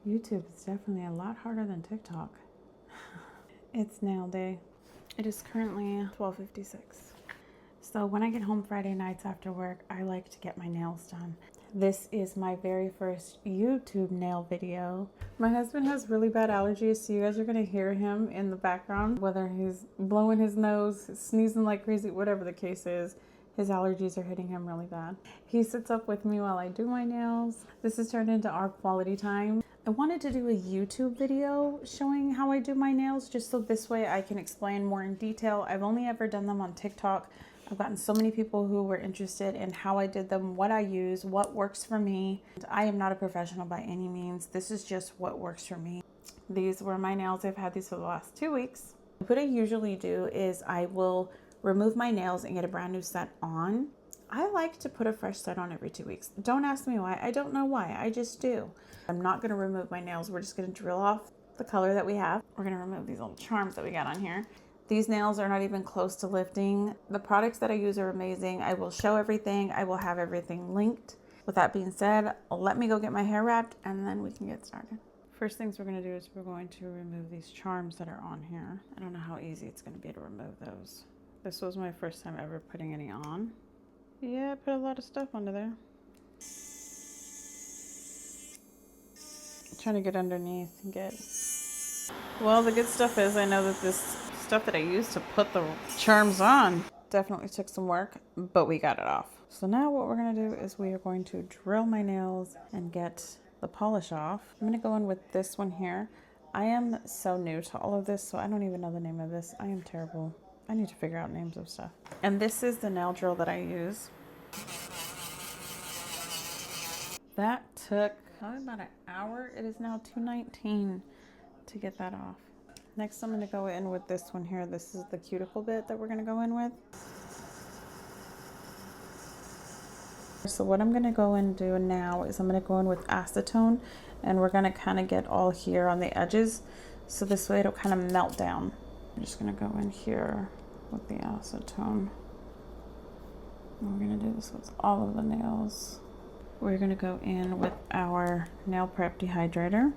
YouTube is definitely a lot harder than TikTok. It's nail day. It is currently 12:56. So when I get home Friday nights after work, I like to get my nails done. This is my very first YouTube nail video. My husband has really bad allergies, so you guys are gonna hear him in the background, whether he's blowing his nose, sneezing like crazy, whatever the case is. His allergies are hitting him really bad. He sits up with me while I do my nails. This has turned into our quality time. I wanted to do a YouTube video showing how I do my nails, just so this way I can explain more in detail. I've only ever done them on TikTok. I've gotten so many people who were interested in how I did them, what I use, what works for me. I am not a professional by any means. This is just what works for me. These were my nails. I've had these for the last 2 weeks. What I usually do is I will remove my nails and get a brand new set on. I like to put a fresh set on every 2 weeks. Don't ask me why. I don't know why. I just do. I'm not going to remove my nails. We're just going to drill off the color that we have. We're going to remove these little charms that we got on here. These nails are not even close to lifting. The products that I use are amazing. I will show everything. I will have everything linked. With that being said, let me go get my hair wrapped and then we can get started. First things we're going to do is we're going to remove these charms that are on here. I don't know how easy it's going to be to remove those. This was my first time ever putting any on. Yeah, I put a lot of stuff under there. Trying to get underneath and get... Well, the good stuff is I know that this stuff that I used to put the charms on definitely took some work, but we got it off. So now what we're going to do is we are going to drill my nails and get the polish off. I'm going to go in with this one here. I am so new to all of this, so I don't even know the name of this. I am terrible. I need to figure out names of stuff. And this is the nail drill that I use. That took probably about an hour. It is now 2:19 to get that off. Next, I'm going to go in with this one here. This is the cuticle bit that we're going to go in with. So what I'm going to go and do now is I'm going to go in with acetone, and we're going to kind of get all here on the edges. So this way it'll kind of melt down. I'm just going to go in here with the acetone. And we're going to do this with all of the nails. We're going to go in with our nail prep dehydrator.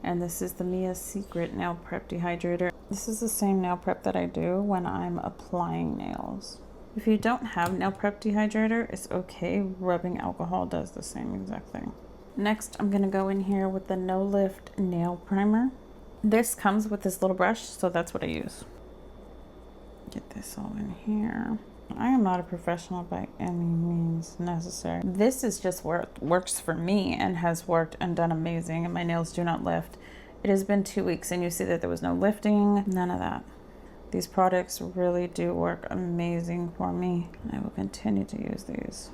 And this is the Mia Secret nail prep dehydrator. This is the same nail prep that I do when I'm applying nails. If you don't have nail prep dehydrator, it's okay. Rubbing alcohol does the same exact thing. Next, I'm going to go in here with the No Lift nail primer. This comes with this little brush, so that's what I use. Get this all in here. I am not a professional by any means necessary. This is just where it works for me and has worked and done amazing, and my nails do not lift. It has been 2 weeks and you see that there was no lifting, none of that. These products really do work amazing for me, and I will continue to use these.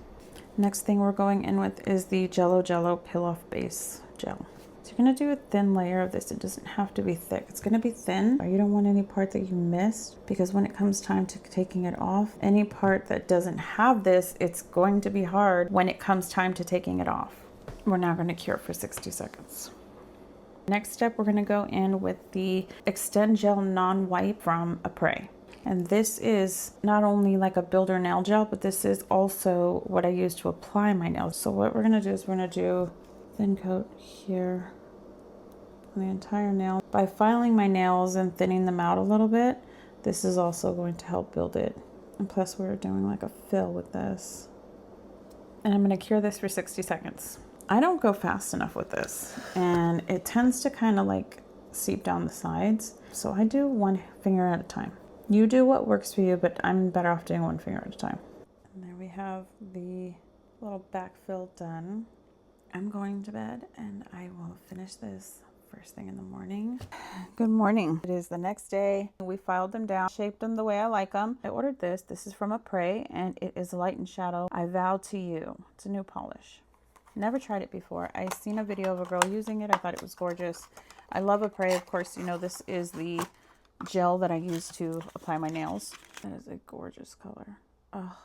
Next thing we're going in with is the Jello Peel Off Base Gel. So you're going to do a thin layer of this. It doesn't have to be thick. It's going to be thin. You don't want any part that you missed, because when it comes time to taking it off, any part that doesn't have this, it's going to be hard when it comes time to taking it off. We're now going to cure for 60 seconds. Next step, we're going to go in with the Extend Gel Non-Wipe from Apres. And this is not only like a builder nail gel, but this is also what I use to apply my nails. So what we're going to do is we're going to do thin coat here on the entire nail. By filing my nails and thinning them out a little bit, this is also going to help build it. And plus we're doing like a fill with this. And I'm going to cure this for 60 seconds. I don't go fast enough with this, and it tends to kind of like seep down the sides. So I do one finger at a time. You do what works for you, but I'm better off doing one finger at a time. And there we have the little backfill done. I'm going to bed and I will finish this first thing in the morning. Good morning. It is the next day. We filed them down, shaped them the way I like them. I ordered this. This is from Apres, and it is Light and Shadow I Vow to You. It's a new polish. Never tried it before. I seen a video of a girl using it. I thought it was gorgeous. I love Apres. Of course, you know, this is the gel that I use to apply my nails. That is a gorgeous color. Oh.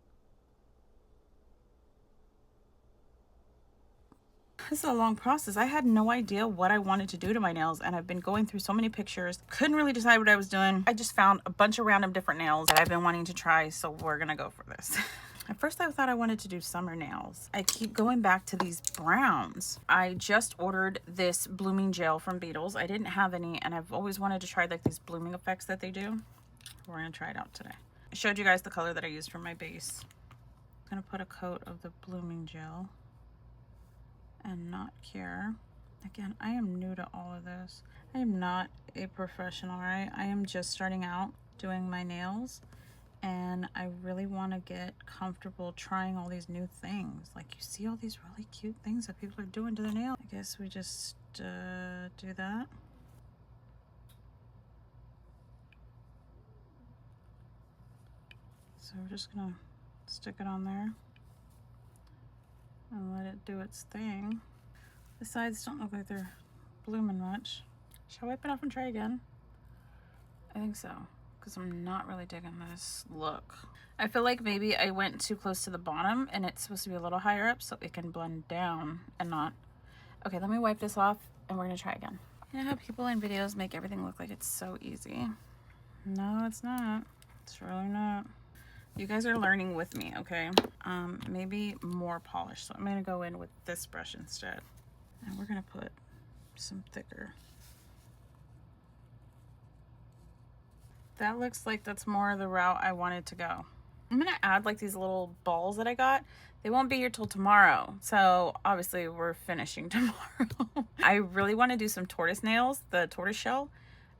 This is a long process. I had no idea what I wanted to do to my nails, and I've been going through so many pictures. Couldn't really decide what I was doing. I just found a bunch of random different nails that I've been wanting to try, so we're gonna go for this. At first I thought I wanted to do summer nails. I keep going back to these browns. I just ordered this blooming gel from Beetles. I didn't have any, and I've always wanted to try like these blooming effects that they do. We're gonna try it out today. I showed you guys the color that I used for my base. I'm gonna put a coat of the blooming gel and not care. Again, I am new to all of this. I am not a professional, right? I am just starting out doing my nails, and I really want to get comfortable trying all these new things. Like, you see all these really cute things that people are doing to their nails. I guess we just do that. So we're just gonna stick it on there and let it do its thing. The sides don't look like they're blooming much. Shall I wipe it off and try again? I think so, because I'm not really digging this look. I feel like maybe I went too close to the bottom and it's supposed to be a little higher up so it can blend down and not. Okay, let me wipe this off and we're gonna try again. You know how people in videos make everything look like it's so easy? No, it's not. It's really not. You guys are learning with me, okay? Maybe more polish. So I'm gonna go in with this brush instead. And we're gonna put some thicker. That looks like that's more the route I wanted to go. I'm gonna add like these little balls that I got. They won't be here till tomorrow. So obviously we're finishing tomorrow. I really wanna do some tortoise nails, the tortoise shell.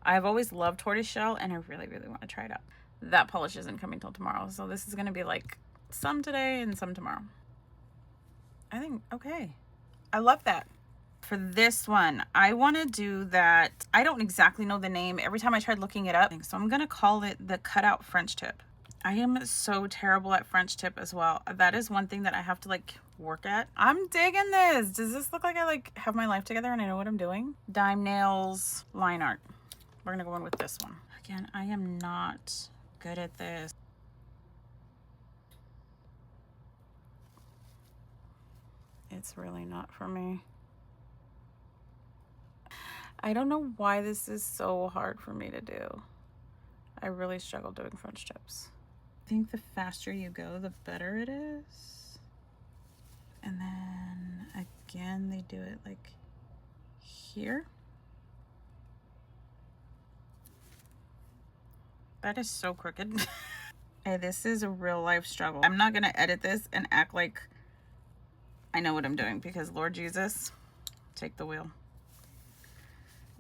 I've always loved tortoise shell and I really, really wanna try it out. That polish isn't coming till tomorrow. So this is gonna be like some today and some tomorrow. I think, okay. I love that. For this one, I want to do that. I don't exactly know the name. Every time I tried looking it up, so I'm going to call it the cutout French tip. I am so terrible at French tip as well. That is one thing that I have to like work at. I'm digging this. Does this look like I like have my life together and I know what I'm doing? Dime Nails line art. We're going to go in with this one. Again, I am not good at this. It's really not for me. I don't know why this is so hard for me to do. I really struggle doing French tips. I think the faster you go, the better it is. And then again, they do it like here. That is so crooked. Hey, this is a real life struggle. I'm not gonna edit this and act like I know what I'm doing because Lord Jesus, take the wheel.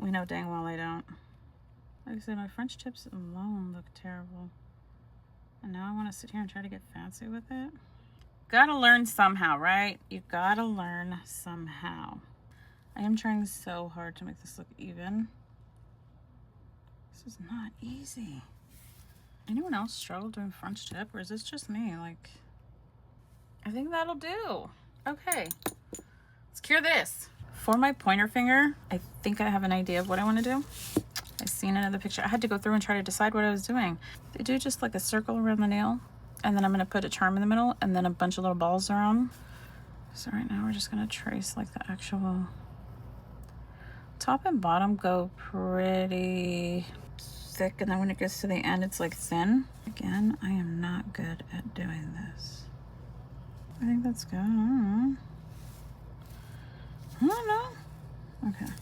We know dang well I don't. Like I said, my French tips alone look terrible. And now I want to sit here and try to get fancy with it. Gotta learn somehow, right? You gotta learn somehow. I am trying so hard to make this look even. This is not easy. Anyone else struggle doing French tip, or is this just me? Like, I think that'll do. Okay, let's cure this. For my pointer finger, I think I have an idea of what I want to do. I've seen another picture. I had to go through and try to decide what I was doing. They do just like a circle around the nail, and then I'm going to put a charm in the middle and then a bunch of little balls around. So right now we're just going to trace like the actual top and bottom go pretty thick, and then when it gets to the end it's like thin. Again, I am not good at doing this. I think that's good. I don't know. Okay.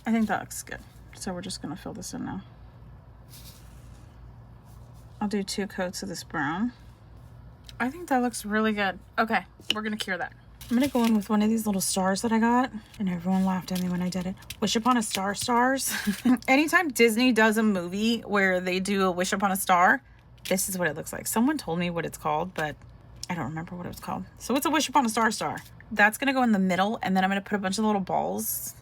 I think that looks good. So we're just gonna fill this in now. I'll do 2 coats of this brown. I think that looks really good. Okay, we're gonna cure that. I'm gonna go in with one of these little stars that I got, and everyone laughed at me when I did it. Wish Upon a Star stars. Anytime Disney does a movie where they do a wish upon a star, this is what it looks like. Someone told me what it's called, but I don't remember what it was called. So it's a wish upon a star star. That's gonna go in the middle, and then I'm gonna put a bunch of little balls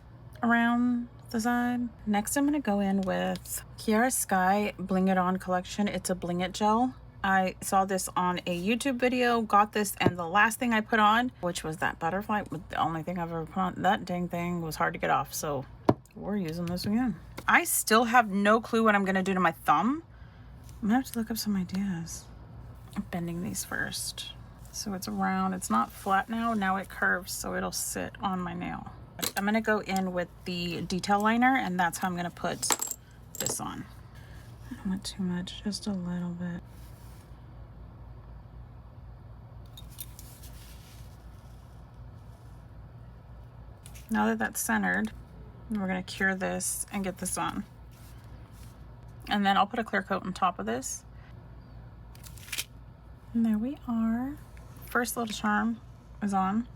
around the side. Next, I'm gonna go in with Kiara Sky Bling It On collection. It's a Bling It gel. I saw this on a YouTube video, got this, and the last thing I put on, which was that butterfly, the only thing I've ever put on, that dang thing was hard to get off, so we're using this again. I still have no clue what I'm gonna do to my thumb. I'm gonna have to look up some ideas. I'm bending these first. So it's round, it's not flat now it curves, so it'll sit on my nail. I'm gonna go in with the detail liner, and that's how I'm gonna put this on. I don't want too much, just a little bit. Now that that's centered, we're gonna cure this and get this on. And then I'll put a clear coat on top of this. And there we are. First little charm is on.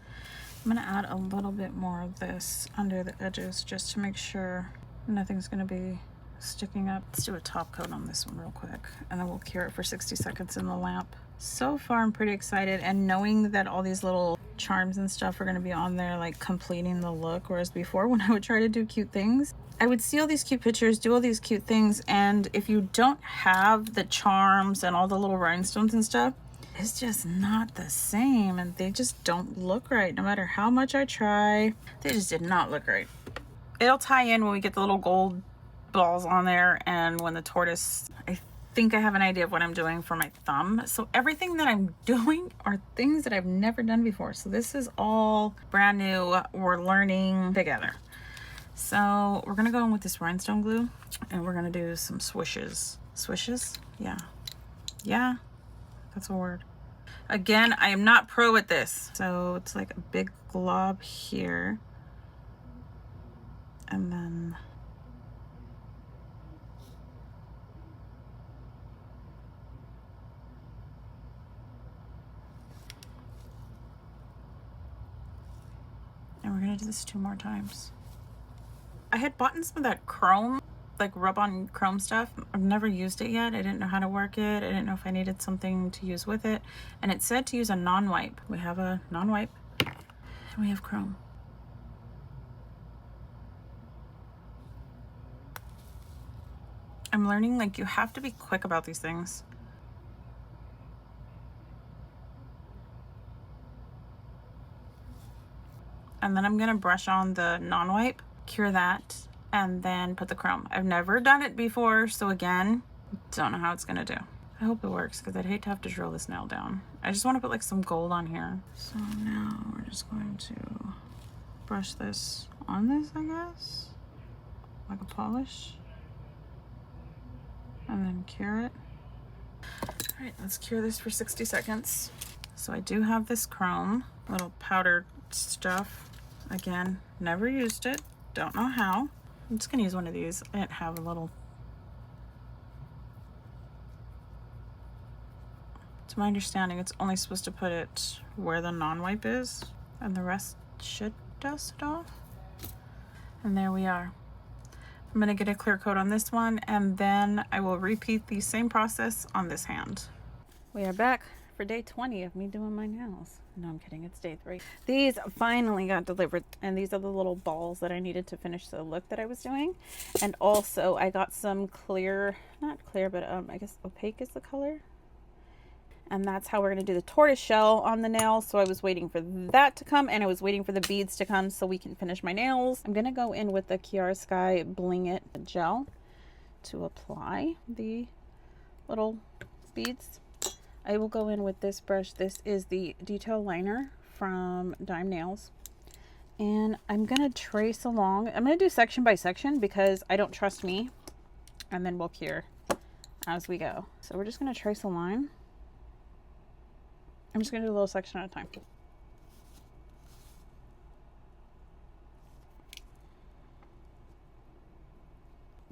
I'm gonna add a little bit more of this under the edges just to make sure nothing's gonna be sticking up. Let's do a top coat on this one real quick, and then we'll cure it for 60 seconds in the lamp. So far, I'm pretty excited, and knowing that all these little charms and stuff are gonna be on there, like completing the look, whereas before when I would try to do cute things, I would see all these cute pictures, do all these cute things, and if you don't have the charms and all the little rhinestones and stuff, it's just not the same, and they just don't look right. No matter how much I try, they just did not look right. It'll tie in when we get the little gold balls on there, and when the tortoise, I think I have an idea of what I'm doing for my thumb. So everything that I'm doing are things that I've never done before. So this is all brand new. We're learning together. So we're gonna go in with this rhinestone glue, and we're gonna do some swishes. Swishes? Yeah, that's a word. Again, I am not pro at this. So it's like a big glob here. And then we're gonna do this 2 more times. I had bought some of that chrome, like rub-on chrome stuff. I've never used it yet. I didn't know how to work it. I didn't know if I needed something to use with it. And it said to use a non-wipe. We have a non-wipe, and we have chrome. I'm learning, like, you have to be quick about these things. And then I'm gonna brush on the non-wipe, cure that, and then put the chrome. I've never done it before, so again, don't know how it's gonna do. I hope it works, because I'd hate to have to drill this nail down. I just want to put like some gold on here. So now we're just going to brush this on this, I guess, like a polish, and then cure it. All right, let's cure this for 60 seconds. So I do have this chrome, little powder stuff. Again, never used it, don't know how. I'm just gonna use one of these. I didn't have a little. To my understanding, it's only supposed to put it where the non-wipe is, and the rest should dust it off. And there we are. I'm gonna get a clear coat on this one, and then I will repeat the same process on this hand. We are back for day 20 of me doing my nails. No, I'm kidding, it's day 3. These finally got delivered, and these are the little balls that I needed to finish the look that I was doing. And also I got some clear, not clear, but I guess opaque is the color. And that's how we're going to do the tortoise shell on the nail. So I was waiting for that to come, and I was waiting for the beads to come so we can finish my nails. I'm going to go in with the Chiarosky Bling It gel to apply the little beads. I will go in with this brush. This is the detail liner from Dime Nails. And I'm going to trace along. I'm going to do section by section because I don't trust me. And then we'll cure as we go. So we're just going to trace a line. I'm just going to do a little section at a time.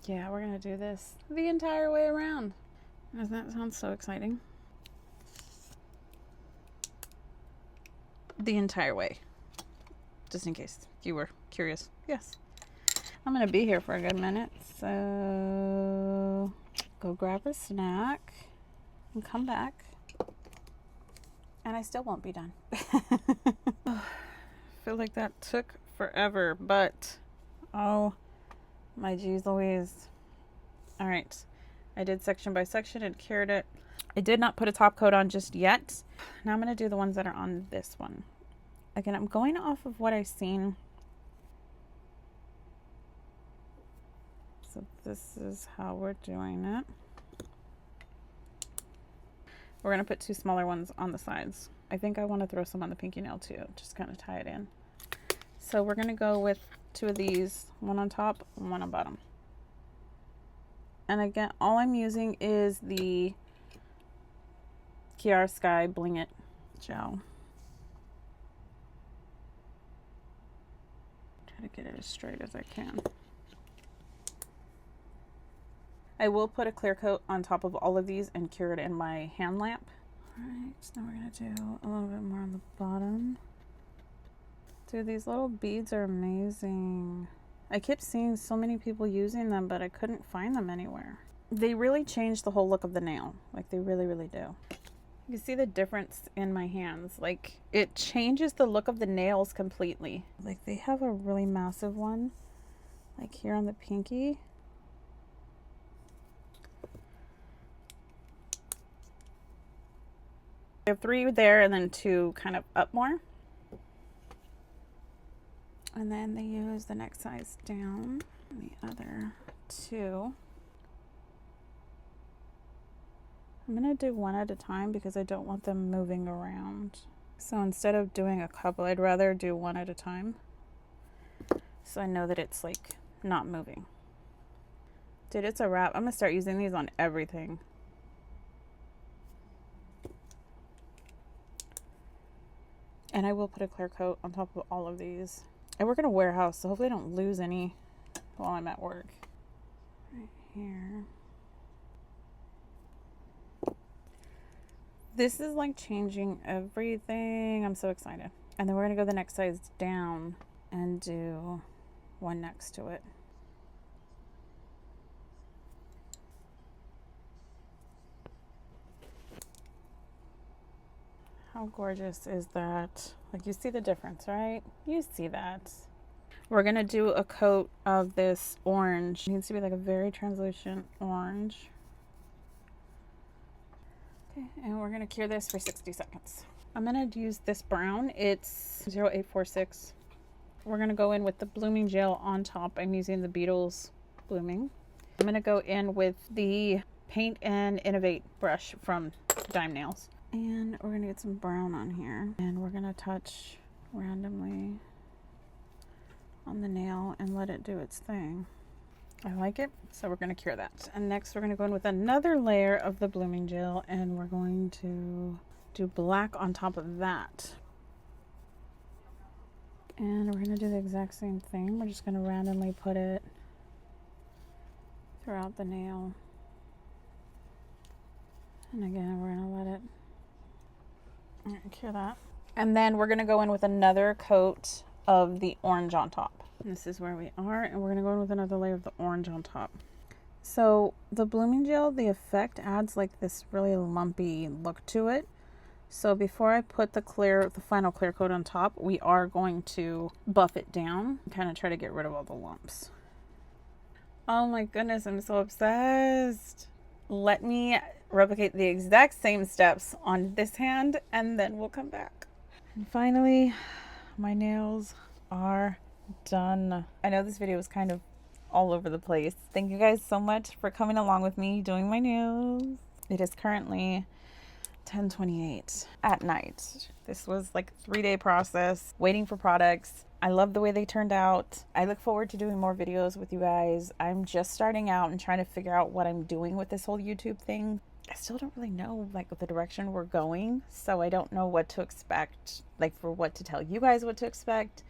Yeah, we're going to do this the entire way around. Doesn't that sound so exciting? The entire way. Just in case you were curious. Yes. I'm going to be here for a good minute. So go grab a snack and come back. And I still won't be done. I feel like that took forever, but oh my geez Louise. All right, I did section by section and cured it. I did not put a top coat on just yet. Now I'm going to do the ones that are on this one. Again, I'm going off of what I've seen. So this is how we're doing it. We're going to put 2 smaller ones on the sides. I think I want to throw some on the pinky nail too, just kind of tie it in. So we're going to go with 2 of these, one on top, one on bottom. And again, all I'm using is the Chiarosky Bling It gel. Try to get it as straight as I can. I will put a clear coat on top of all of these and cure it in my hand lamp. Alright, so now we're going to do a little bit more on the bottom. Dude, these little beads are amazing. I kept seeing so many people using them, but I couldn't find them anywhere. They really change the whole look of the nail. Like, they really, really do. You can see the difference in my hands. Like, it changes the look of the nails completely. Like, they have a really massive one, like here on the pinky. I have 3 there and then 2 kind of up more. And then they use the next size down, and the other 2. I'm gonna do one at a time because I don't want them moving around. So instead of doing a couple, I'd rather do one at a time. So I know that it's like not moving. Dude, it's a wrap. I'm gonna start using these on everything. And I will put a clear coat on top of all of these. I work in a warehouse, so hopefully I don't lose any while I'm at work. Right here. This is like changing everything. I'm so excited. And then we're gonna go the next size down and do one next to it. How gorgeous is that? Like, you see the difference, right? You see that. We're gonna do a coat of this orange. It needs to be like a very translucent orange. Okay, and we're gonna cure this for 60 seconds. I'm gonna use this brown. It's 0846. We're gonna go in with the blooming gel on top. I'm using the Beetles Blooming. I'm gonna go in with the Paint and Innovate brush from Dime Nails. And we're gonna get some brown on here. And we're gonna touch randomly on the nail and let it do its thing. I like it, so we're going to cure that. And next we're going to go in with another layer of the blooming gel, and we're going to do black on top of that. And we're going to do the exact same thing. We're just going to randomly put it throughout the nail. And again, we're going to let it cure that. And then we're going to go in with another coat of the orange on top. And this is where we are, and we're going to go in with another layer of the orange on top. So the blooming gel, the effect adds like this really lumpy look to it. So before I put the final clear coat on top, we are going to buff it down and kind of try to get rid of all the lumps. Oh my goodness, I'm so obsessed. Let me replicate the exact same steps on this hand, and then we'll come back. And finally, my nails are done. I know this video was kind of all over the place. Thank you guys so much for coming along with me doing my nails. It is currently 10:28 at night. This was like a 3-day process waiting for products. I love the way they turned out. I look forward to doing more videos with you guys. I'm just starting out and trying to figure out what I'm doing with this whole YouTube thing. I still don't really know like the direction we're going, so I don't know what to expect, like for what to tell you guys what to expect.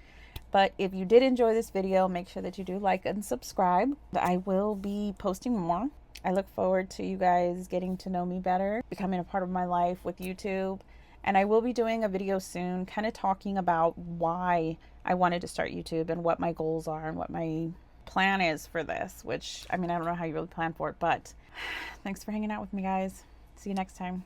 But if you did enjoy this video, make sure that you do like and subscribe. I will be posting more. I look forward to you guys getting to know me better, becoming a part of my life with YouTube. And I will be doing a video soon kind of talking about why I wanted to start YouTube and what my goals are and what my plan is for this, which, I mean, I don't know how you really plan for it, but thanks for hanging out with me, guys. See you next time.